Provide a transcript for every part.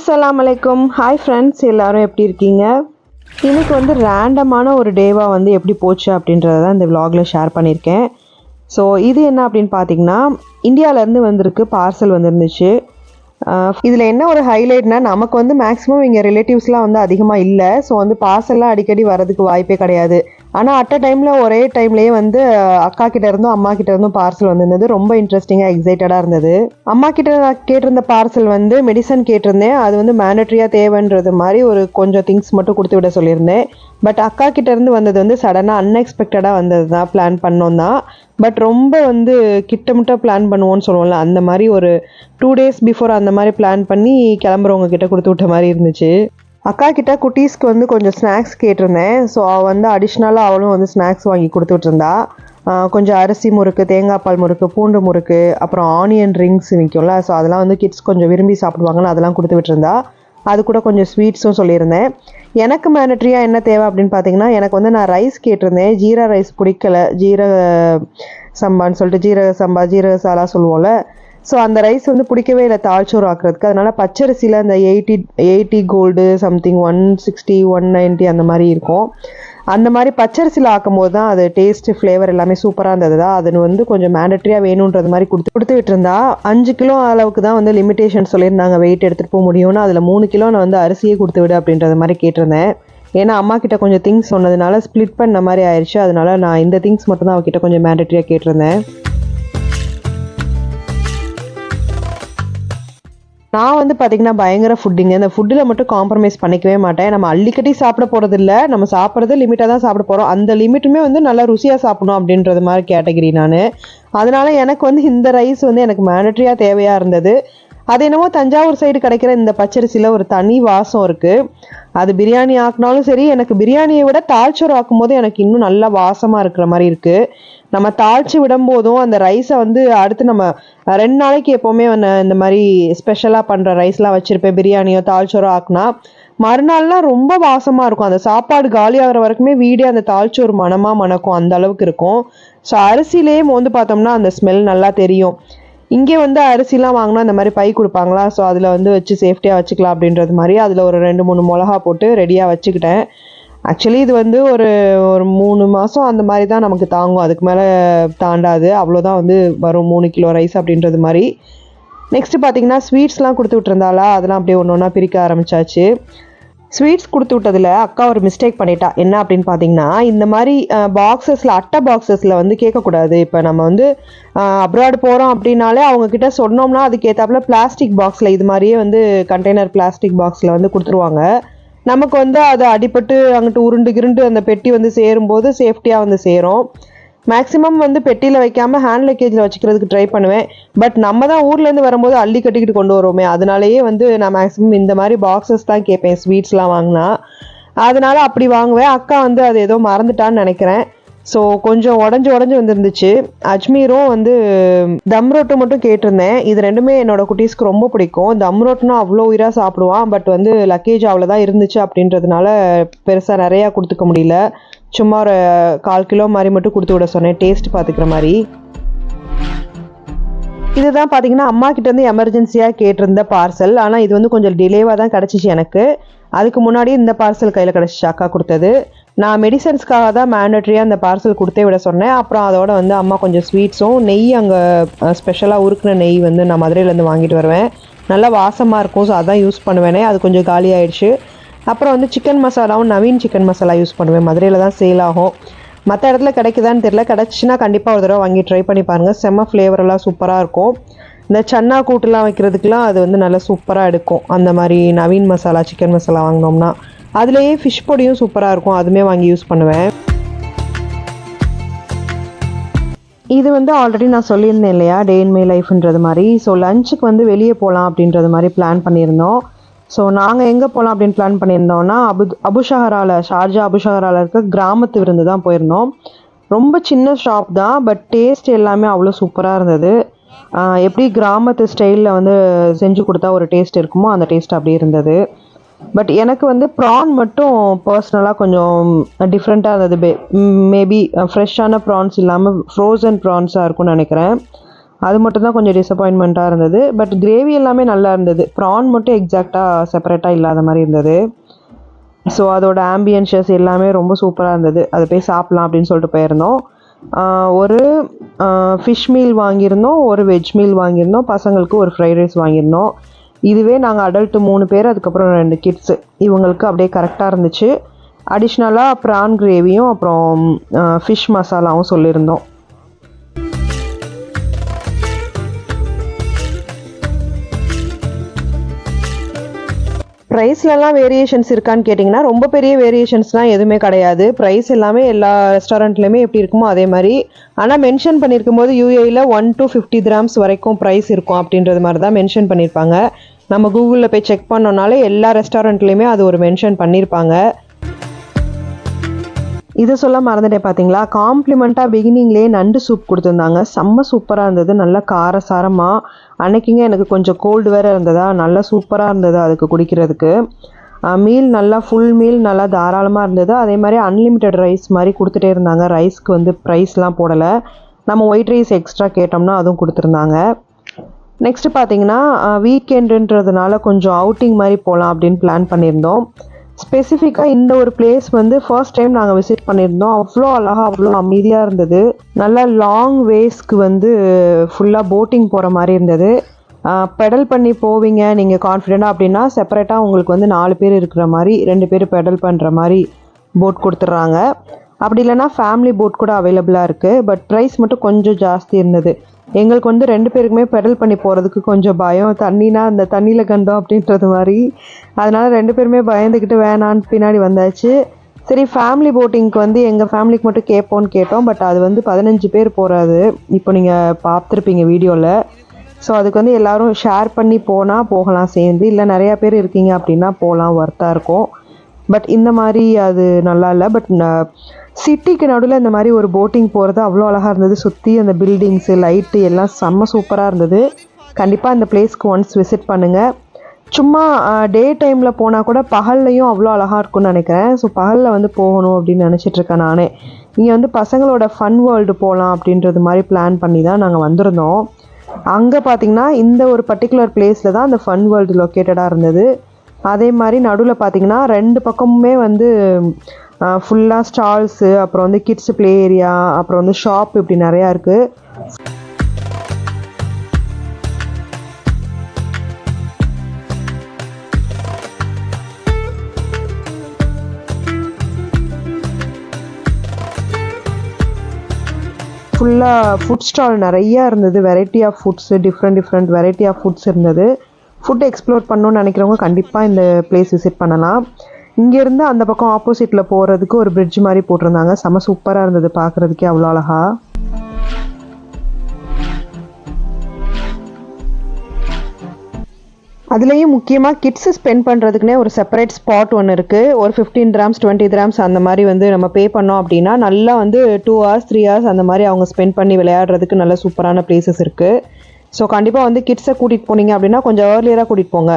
அஸ்ஸலாமு அலைக்கும். Hi friends, எல்லோரும் எப்படி இருக்கீங்க? இன்றைக்கி வந்து ரேண்டமான ஒரு டேவாக வந்து எப்படி போச்சு அப்படின்றத தான் இந்த விலாகில் ஷேர் பண்ணியிருக்கேன். ஸோ இது என்ன அப்படின்னு பார்த்தீங்கன்னா, இந்தியாவிலேருந்து வந்திருக்கு, பார்சல் வந்துருந்துச்சு. இதில் என்ன ஒரு ஹைலைட்னால், நமக்கு வந்து மேக்ஸிமம் இங்கே ரிலேட்டிவ்ஸ்லாம் வந்து அதிகமாக இல்லை. ஸோ வந்து பார்சல்லாம் அடிக்கடி வரதுக்கு வாய்ப்பே கிடையாது. ஆனால் அட் அ டைமில் ஒரே டைம்லேயே வந்து அக்கா கிட்ட இருந்தும் அம்மா கிட்ட இருந்தும் பார்சல் வந்திருந்தது. ரொம்ப இன்ட்ரெஸ்டிங்காக எக்ஸைட்டடாக இருந்தது. அம்மா கிட்ட நான் கேட்டிருந்த பார்சல் வந்து மெடிசன் கேட்டிருந்தேன். அது வந்து மேண்டட்ரியாக தேவைன்றது மாதிரி ஒரு கொஞ்சம் திங்ஸ் மட்டும் கொடுத்து விட சொல்லியிருந்தேன். பட் அக்கா கிட்ட இருந்து வந்தது வந்து சடனாக அன்எக்ஸ்பெக்டடாக வந்தது தான். பிளான் பண்ணோம் தான், பட் ரொம்ப வந்து கிட்டமுட்ட பிளான் பண்ணுவோன்னு சொல்லுவோம்ல, அந்த மாதிரி ஒரு 2 days பிஃபோர் அந்த மாதிரி பிளான் பண்ணி கிளம்புறவங்க கிட்ட கொடுத்து விட்ட மாதிரி இருந்துச்சு. அக்கா கிட்ட குட்டீஸ்க்கு வந்து கொஞ்சம் ஸ்நாக்ஸ் கேட்டிருந்தேன். ஸோ அவள் வந்து அடிஷ்னலாக அவளும் வந்து ஸ்நாக்ஸ் வாங்கி கொடுத்து விட்டுருந்தா. கொஞ்சம் அரிசி முறுக்கு, தேங்காய் பால் முறுக்கு, பூண்டு முறுக்கு, அப்புறம் ஆனியன் ரிங்ஸ் விற்கும்ல, ஸோ அதெல்லாம் வந்து கிட்ஸ் கொஞ்சம் விரும்பி சாப்பிடுவாங்கன்னு அதெல்லாம் கொடுத்து விட்டுருந்தா. அது கூட கொஞ்சம் ஸ்வீட்ஸும் சொல்லியிருந்தேன். எனக்கு மேண்டட்ரியாக என்ன தேவை அப்படின்னு பார்த்தீங்கன்னா, எனக்கு வந்து நான் ரைஸ் கேட்டிருந்தேன். ஜீரா ரைஸ் பிடிக்கல, ஜீரக சம்பான்னு சொல்லிட்டு ஜீரக சம்பா ஜீரக சாலா சொல்லுவோம்ல, ஸோ அந்த ரைஸ் வந்து பிடிக்கவே இல்லை தாழ்ச்சோறு ஆக்குறதுக்கு. அதனால் பச்சரிசியில் அந்த 80 கோல்டு சம்திங் 160 190 அந்த மாதிரி இருக்கும். அந்த மாதிரி பச்சரிசியில் ஆக்கும் போது தான் அது டேஸ்ட்டு ஃப்ளேவர் எல்லாமே சூப்பராக இருந்தது தான். அது வந்து கொஞ்சம் மேண்டட்ரியாக வேணுன்றது மாதிரி கொடுத்து விட்டுருந்தா. 5 கிலோ அளவுக்கு தான் வந்து லிமிட்டேஷன் சொல்லியிருந்தாங்க, வெயிட் எடுத்துகிட்டு போக முடியும்னு. அதில் 3 கிலோ நான் வந்து அரிசியே கொடுத்து விடு அப்படின்றது மாதிரி கேட்டிருந்தேன். ஏன்னா அம்மா கிட்ட கொஞ்சம் திங்ஸ் சொன்னதுனால ஸ்ப்ளிட் பண்ண மாதிரி ஆயிடுச்சு. அதனால நான் இந்த திங்ஸ் மட்டும் தான் அவகிட்ட கொஞ்சம் மேண்டட்ரியாக கேட்டிருந்தேன். நான் வந்து பார்த்திங்கன்னா பயங்கர ஃபுட்டிங்க. இந்த ஃபுட்டில் மட்டும் காம்ப்ரமைஸ் பண்ணிக்கவே மாட்டேன். நம்ம அள்ளிக்கட்டி சாப்பிட போகிறது இல்லை, நம்ம சாப்பிட்றது லிமிட்டாக தான் சாப்பிட போகிறோம். அந்த லிமிட்டுமே வந்து நல்லா ருசியாக சாப்பிடணும் அப்படின்றது மாதிரி கேட்டகரி நான். அதனால் எனக்கு வந்து இந்த ரைஸ் வந்து எனக்கு மேண்டட்ரியாக தேவையாக இருந்தது. அது என்னவோ தஞ்சாவூர் சைடு கிடைக்கிற இந்த பச்சரிசியில் ஒரு தனி வாசம் இருக்குது. அது பிரியாணி ஆக்கினாலும் சரி, எனக்கு பிரியாணியை விட தாழ்ச்சோறு ஆக்கும்போது எனக்கு இன்னும் நல்லா வாசமாக இருக்கிற மாதிரி இருக்குது. நம்ம தாளித்து விடும்போதும் அந்த ரைஸை வந்து அடுத்து நம்ம 2 நாளைக்கு எப்போவுமே இந்த மாதிரி ஸ்பெஷலாக பண்ணுற ரைஸ்லாம் வச்சுருப்பேன். பிரியாணியோ தாழ்ச்சோறோ ஆக்குனா மறுநாள்லாம் ரொம்ப வாசமாக இருக்கும். அந்த சாப்பாடு காலி ஆகிற வரைக்குமே வீடே அந்த தாழ்ச்சோறு மனமாக மணக்கும், அந்த அளவுக்கு இருக்கும். ஸோ அரிசியிலேயே வந்து பார்த்தோம்னா அந்த ஸ்மெல் நல்லா தெரியும். இங்கே வந்து அரிசிலாம் வாங்கினா இந்த மாதிரி பை கொடுப்பாங்களா, ஸோ அதில் வந்து வச்சு சேஃப்டியாக வச்சுக்கலாம் அப்படின்றது மாதிரி அதில் ஒரு 2-3 மிளகா போட்டு ரெடியாக வச்சுக்கிட்டேன். ஆக்சுவலி இது வந்து ஒரு 3 மாதம் அந்த மாதிரி தான் நமக்கு தாங்கும், அதுக்கு மேலே தாண்டாது. அவ்வளோதான் வந்து வரும் 3 கிலோ ரைஸ் அப்படின்றது மாதிரி. நெக்ஸ்ட்டு பார்த்திங்கன்னா ஸ்வீட்ஸ்லாம் கொடுத்து விட்டுருந்தாளா, அதெல்லாம் அப்படியே ஒன்று ஒன்றா பிரிக்க ஆரம்பித்தாச்சு. ஸ்வீட்ஸ் கொடுத்து விட்டதில் அக்கா ஒரு மிஸ்டேக் பண்ணிட்டா. என்ன அப்படின்னு பார்த்தீங்கன்னா, இந்த மாதிரி பாக்ஸஸில் அட்டை பாக்ஸஸில் வந்து கேட்கக்கூடாது. இப்போ நம்ம வந்து அப்ராடு போகிறோம் அப்படின்னாலே அவங்கக்கிட்ட சொன்னோம்னா அதுக்கேற்றாப்புல பிளாஸ்டிக் பாக்ஸில் இது மாதிரியே வந்து கண்டெய்னர் பிளாஸ்டிக் பாக்ஸில் வந்து கொடுத்துருவாங்க. நமக்கு வந்து அது அடிபட்டு அங்கிட்டு உருண்டு அந்த பெட்டி வந்து சேரும்போது சேஃப்டியாக வந்து சேரும். மேக்ஸிமம் வந்து பெட்டியில் வைக்காமல் ஹேண்ட் லக்கேஜில் வச்சுக்கிறதுக்கு ட்ரை பண்ணுவேன். பட் நம்ம தான் ஊர்லேருந்து வரும்போது அள்ளி கட்டிக்கிட்டு கொண்டு வருவோமே, அதனாலேயே வந்து நான் மேக்ஸிமம் இந்த மாதிரி பாக்ஸஸ் தான் கேட்பேன் ஸ்வீட்ஸ்லாம் வாங்கினா. அதனால் அப்படி வாங்குவேன். அக்கா வந்து அது ஏதோ மறந்துட்டான்னு நினைக்கிறேன். ஸோ கொஞ்சம் உடஞ்சி வந்துருந்துச்சு. அஜ்மீரும் வந்து தம் ரோட்டு மட்டும் கேட்டிருந்தேன். இது ரெண்டுமே என்னோடய குட்டீஸ்க்கு ரொம்ப பிடிக்கும். தம் ரோட்டுனா அவ்வளோ உயிராக சாப்பிடுவான். பட் வந்து லக்கேஜ் அவ்வளோதான் இருந்துச்சு அப்படின்றதுனால பெருசாக நிறையா கொடுத்துக்க முடியல. சும்மா ஒரு 1/4 கிலோ மாதிரி மட்டும் கொடுத்து விட சொன்னேன், டேஸ்ட் பார்த்துக்கிற மாதிரி. இதுதான் பார்த்தீங்கன்னா அம்மா கிட்டேருந்து எமர்ஜென்சியாக கேட்டிருந்த பார்சல். ஆனால் இது வந்து கொஞ்சம் டிலேவாக தான் கிடச்சிச்சு எனக்கு. அதுக்கு முன்னாடி இந்த பார்சல் கையில் கிடச்சிச்சு அக்கா கொடுத்தது. நான் மெடிசன்ஸ்க்காக தான் மேண்டட்ரியாக அந்த பார்சல் கொடுத்தே விட சொன்னேன். அப்புறம் அதோட வந்து அம்மா கொஞ்சம் ஸ்வீட்ஸும் நெய், அங்கே ஸ்பெஷலாக உருக்குன நெய் வந்து நான் மதுரையிலேருந்து வாங்கிட்டு வருவேன், நல்லா வாசமாக இருக்கும். ஸோ அதான் யூஸ் பண்ணுவேனே, அது கொஞ்சம் காலி ஆயிடுச்சு. அப்புறம் வந்து சிக்கன் மசாலாவும் நவீன் சிக்கன் மசாலா யூஸ் பண்ணுவேன். மதுரையில் தான் சேல் ஆகும், மற்ற இடத்துல கிடைக்குதான்னு தெரியல. கிடச்சின்னா கண்டிப்பாக ஒரு தடவை வாங்கி ட்ரை பண்ணி பாருங்கள். செம்ம ஃப்ளேவரெல்லாம் சூப்பராக இருக்கும். இந்த சன்னா கூட்டுலாம் வைக்கிறதுக்கெலாம் அது வந்து நல்லா சூப்பராக எடுக்கும். அந்த மாதிரி நவீன் மசாலா சிக்கன் மசாலா வாங்கினோம்னா அதுலேயே ஃபிஷ் பொடியும் சூப்பராக இருக்கும், அதுவுமே வாங்கி யூஸ் பண்ணுவேன். இது வந்து ஆல்ரெடி நான் சொல்லியிருந்தேன் இல்லையா, டே இன் மை லைஃப்ன்றது மாதிரி. ஸோ லஞ்சுக்கு வந்து வெளியே போகலாம் அப்படின்றது மாதிரி பிளான் பண்ணியிருந்தோம். ஸோ நாங்கள் எங்கே போகலாம் அப்படின்னு பிளான் பண்ணியிருந்தோம்னா, ஷார்ஜா அபுஷஹராவில் இருக்க கிராமத்து விருந்து தான் போயிருந்தோம். ரொம்ப சின்ன ஷாப் தான், பட் டேஸ்ட் எல்லாமே அவ்வளோ சூப்பராக இருந்தது. எப்படி கிராமத்து ஸ்டைலில் வந்து செஞ்சு கொடுத்தா ஒரு டேஸ்ட் இருக்குமோ அந்த டேஸ்ட் அப்படியே இருந்தது. பட் எனக்கு வந்து ப்ரான் மட்டும் பர்சனலாக கொஞ்சம் டிஃப்ரெண்ட்டாக இருந்தது. மேபி ஃப்ரெஷ்ஷான ப்ரான்ஸ் இல்லாமல் ஃப்ரோசன் ப்ரான்ஸாக இருக்கும்னு நினைக்கிறேன். அது மட்டும் தான் கொஞ்சம் டிசப்பாயின்மெண்ட்டாக இருந்தது. பட் கிரேவி எல்லாமே நல்லா இருந்தது. ப்ரான் மட்டும் எக்ஸாக்டாக செப்பரேட்டாக இல்லாத மாதிரி இருந்தது. ஸோ அதோட ஆம்பியன்ஷஸ் எல்லாமே ரொம்ப சூப்பராக இருந்தது. அதை போய் சாப்பிட்லாம் அப்படின்னு சொல்லிட்டு போயிருந்தோம். ஒரு ஃபிஷ் மீல் வாங்கியிருந்தோம், ஒரு வெஜ் மீல் வாங்கியிருந்தோம், பசங்களுக்கு ஒரு ஃப்ரைட் ரைஸ் வாங்கியிருந்தோம். இதுவே நாங்கள் அடல்ட்டு 3 பேர், அதுக்கப்புறம் 2 கிட்ஸு, இவங்களுக்கு அப்படியே கரெக்டாக இருந்துச்சு. அடிஷ்னலாக ப்ரான் கிரேவியும் அப்புறம் ஃபிஷ் மசாலாவும் சொல்லியிருந்தோம். ப்ரைஸ்லலாம் வேரியேஷன்ஸ் இருக்கான்னு கேட்டிங்கன்னா ரொம்ப பெரிய வேரியேஷன்ஸ்லாம் எதுவுமே கிடையாது. ப்ரைஸ் எல்லாமே எல்லா ரெஸ்டாரண்ட்லேயுமே எப்படி இருக்குமோ அதே மாதிரி. ஆனால் மென்ஷன் பண்ணியிருக்கும் போது யூஏயில் 1 to 50 dirhams வரைக்கும் ப்ரைஸ் இருக்கும் அப்படின்றது மாதிரி தான் மென்ஷன் பண்ணியிருப்பாங்க. நம்ம கூகுளில் போய் செக் பண்ணோன்னாலே எல்லா ரெஸ்டாரண்ட்லேயுமே அது ஒரு மென்ஷன் பண்ணியிருப்பாங்க. இதை சொல்ல மறந்துட்டேன் பார்த்தீங்களா, காம்ப்ளிமெண்ட்டாக பிகினிங்லேயே நண்டு சூப் கொடுத்துருந்தாங்க. செம்ம சூப்பராக இருந்தது, நல்லா காரசாரமாக. அன்னைக்குங்க எனக்கு கொஞ்சம் கோல்டு வேறு இருந்ததா, நல்லா சூப்பராக இருந்தது அதுக்கு குடிக்கிறதுக்கு. மீல் நல்லா ஃபுல் மீல் நல்லா தாராளமாக இருந்தது. அதே மாதிரி அன்லிமிட்டெட் ரைஸ் மாதிரி கொடுத்துட்டே இருந்தாங்க. ரைஸ்க்கு வந்து ப்ரைஸ்லாம் போடலை. நம்ம ஒயிட் ரைஸ் எக்ஸ்ட்ரா கேட்டோம்னா அதுவும் கொடுத்துருந்தாங்க. நெக்ஸ்ட்டு பார்த்தீங்கன்னா வீக்கெண்டுன்றதுனால கொஞ்சம் அவுட்டிங் மாதிரி போகலாம் அப்படின்னு பிளான் பண்ணியிருந்தோம். ஸ்பெசிஃபிக்காக இந்த ஒரு பிளேஸ் வந்து ஃபர்ஸ்ட் டைம் நாங்கள் விசிட் பண்ணியிருந்தோம். அவ்வளோ அழகாக அவ்வளோ அமைதியாக இருந்தது. நல்லா லாங் வேஸ்க்கு வந்து ஃபுல்லாக போட்டிங் போகிற மாதிரி இருந்தது. பெடல் பண்ணி போவீங்க நீங்கள் கான்ஃபிடெண்ட்டாக அப்படின்னா செப்பரேட்டாக உங்களுக்கு வந்து 4 பேர் இருக்கிற மாதிரி 2 பேர் பெடல் பண்ணுற மாதிரி போட் கொடுத்துட்றாங்க. அப்படி இல்லைனா ஃபேமிலி போட் கூட அவைலபிளாக இருக்குது. பட் ப்ரைஸ் மட்டும் கொஞ்சம் ஜாஸ்தி இருந்தது. எங்களுக்கு வந்து 2 பேருக்குமே பெடல் பண்ணி போகிறதுக்கு கொஞ்சம் பயம். தண்ணினா அந்த தண்ணியில் கண்டோம் அப்படின்றது மாதிரி. அதனால் 2 பேருமே பயந்துக்கிட்டு வேணான்னு பின்னாடி வந்தாச்சு. சரி ஃபேமிலி போட்டிங்க்கு வந்து எங்கள் ஃபேமிலிக்கு மட்டும் கேட்டோம். பட் அது வந்து 15 பேர் போகிறது. இப்போ நீங்கள் பார்த்துருப்பீங்க வீடியோவில். ஸோ அதுக்கு வந்து எல்லோரும் ஷேர் பண்ணி போகலாம் சேர்ந்து. இல்லை நிறையா பேர் இருக்கீங்க அப்படின்னா போகலாம், ஒர்த்தாக இருக்கும். பட் இந்த மாதிரி அது நல்லா இல்லை. பட் சிட்டிக்கு நடுவில் இந்த மாதிரி ஒரு போட்டிங் போகிறது அவ்வளோ அழகாக இருந்தது. சுற்றி அந்த பில்டிங்ஸு லைட்டு எல்லாம் செம்ம சூப்பராக இருந்தது. கண்டிப்பாக அந்த பிளேஸ்க்கு ஒன்ஸ் விசிட் பண்ணுங்கள். சும்மா டே டைமில் போனால் கூட பகல்லையும் அவ்வளோ அழகாக இருக்கும்னு நினைக்கிறேன். ஸோ பகலில் வந்து போகணும் அப்படின்னு நினச்சிட்ருக்கேன் நானே. இங்கே வந்து பசங்களோட ஃபன் வேர்ல்டு போகலாம் அப்படின்றது மாதிரி பிளான் பண்ணி தான் நாங்கள் வந்திருந்தோம். அங்கே பார்த்திங்கன்னா இந்த ஒரு பர்டிகுலர் பிளேஸில் தான் அந்த ஃபன் வேர்ல்டு லொக்கேட்டடாக இருந்தது. அதே மாதிரி நடுவில் பார்த்திங்கன்னா 2 பக்கமுமே வந்து ஃபுல்லாக ஸ்டால்ஸு, அப்புறம் வந்து கிட்ஸு ப்ளே ஏரியா, அப்புறம் வந்து ஷாப், இப்படி நிறையா இருக்குது. ஃபுல்லாக ஃபுட் ஸ்டால் நிறையா இருந்தது. Variety of foods, different variety of foods இருந்தது. ஃபுட் எக்ஸ்ப்ளோர் பண்ணணுன்னு நினைக்கிறவங்க கண்டிப்பாக இந்த பிளேஸ் விசிட் பண்ணலாம். இங்கேருந்து அந்த பக்கம் ஆப்போசிட்டில் போகிறதுக்கு ஒரு பிரிட்ஜ் மாதிரி போட்டிருந்தாங்க. செம சூப்பராக இருந்தது பார்க்குறதுக்கே, அவ்வளோ அழகா. அதுலேயும் முக்கியமாக கிட்ஸு ஸ்பெண்ட் பண்ணுறதுக்குனே ஒரு செப்பரேட் ஸ்பாட் ஒன்று இருக்குது. ஒரு 15 dirhams 20 dirhams அந்த மாதிரி வந்து நம்ம பே பண்ணோம் அப்படின்னா நல்லா வந்து 2 hours 3 hours அந்த மாதிரி அவங்க ஸ்பெண்ட் பண்ணி விளையாடுறதுக்கு நல்ல சூப்பரான பிளேசஸ் இருக்குது. ஸோ கண்டிப்பாக வந்து கிட்ஸை கூட்டிகிட்டு போனீங்க அப்படின்னா கொஞ்சம் ஏர்லியராக கூட்டிகிட்டு போங்க.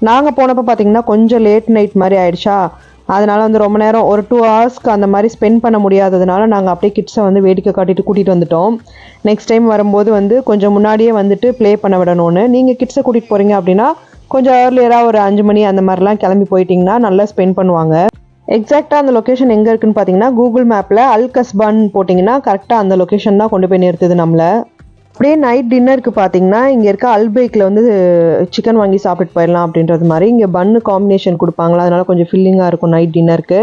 நாங்கள் போனப்போ பார்த்தீங்கன்னா கொஞ்சம் லேட் நைட் மாதிரி ஆயிடுச்சா, அதனால் வந்து ரொம்ப நேரம் ஒரு 2 hours அந்த மாதிரி ஸ்பெண்ட் பண்ண முடியாததுனால நாங்கள் அப்படியே கிட்ஸை வந்து வேடிக்கை காட்டிட்டு கூட்டிகிட்டு வந்துட்டோம். நெக்ஸ்ட் டைம் வரும்போது வந்து கொஞ்சம் முன்னாடியே வந்துட்டு ப்ளே பண்ண விடணும்னு. நீங்கள் கிட்ஸை கூட்டிகிட்டு போகிறீங்க அப்படின்னா கொஞ்சம் ஏர்லியராக ஒரு 5 மணி அந்த மாதிரிலாம் கிளம்பி போயிட்டிங்கன்னா நல்லா ஸ்பெண்ட் பண்ணுவாங்க. எக்ஸாக்டாக அந்த லொக்கேஷன் எங்கே இருக்குதுன்னு பார்த்தீங்கன்னா கூகுள் மேப்பில் அல் கஸ்பான் போட்டிங்கன்னா கரெக்டாக அந்த லொக்கேஷன் தான் கொண்டு போய் நிறுத்துது நம்மளை. அப்படியே நைட் டின்னருக்கு பார்த்தீங்கன்னா இங்கே இருக்க அல்பேக்கில் வந்து சிக்கன் வாங்கி சாப்பிட்டு போயிடலாம் அப்படின்றது மாதிரி. இங்கே பன்னு காம்பினேஷன் கொடுப்பாங்களா, அதனால் கொஞ்சம் ஃபில்லிங்காக இருக்கும் நைட் டின்னருக்கு.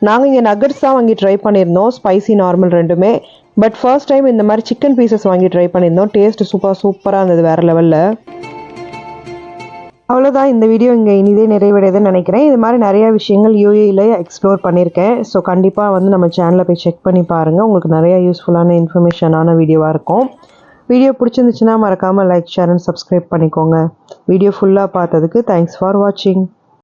நாங்கள் இங்கே நகட்ஸ் தான் வாங்கி ட்ரை பண்ணியிருந்தோம், ஸ்பைசி நார்மல் ரெண்டுமே. பட் ஃபர்ஸ்ட் டைம் இந்த மாதிரி சிக்கன் பீசஸ் வாங்கி ட்ரை பண்ணியிருந்தோம். டேஸ்ட் சூப்பராக இருந்தது, வேறு லெவலில். அவ்வளோதான், இந்த வீடியோ இங்கே இனிதே நிறைவடையுதுன்னு நினைக்கிறேன். இது மாதிரி நிறையா விஷயங்கள் யூஏயில் எக்ஸ்ப்ளோர் பண்ணியிருக்கேன். ஸோ கண்டிப்பாக வந்து நம்ம சேனலை போய் செக் பண்ணி பாருங்கள். உங்களுக்கு நிறையா யூஸ்ஃபுல்லான இன்ஃபர்மேஷனான வீடியோவாக இருக்கும். வீடியோ பிடிச்சிருந்துச்சுன்னா மறக்காமல் லைக், ஷேர் அண்ட் சப்ஸ்கிரைப் பண்ணிக்கோங்க. வீடியோ ஃபுல்லாக பார்த்ததுக்கு தேங்க்ஸ் ஃபார் வாட்சிங்.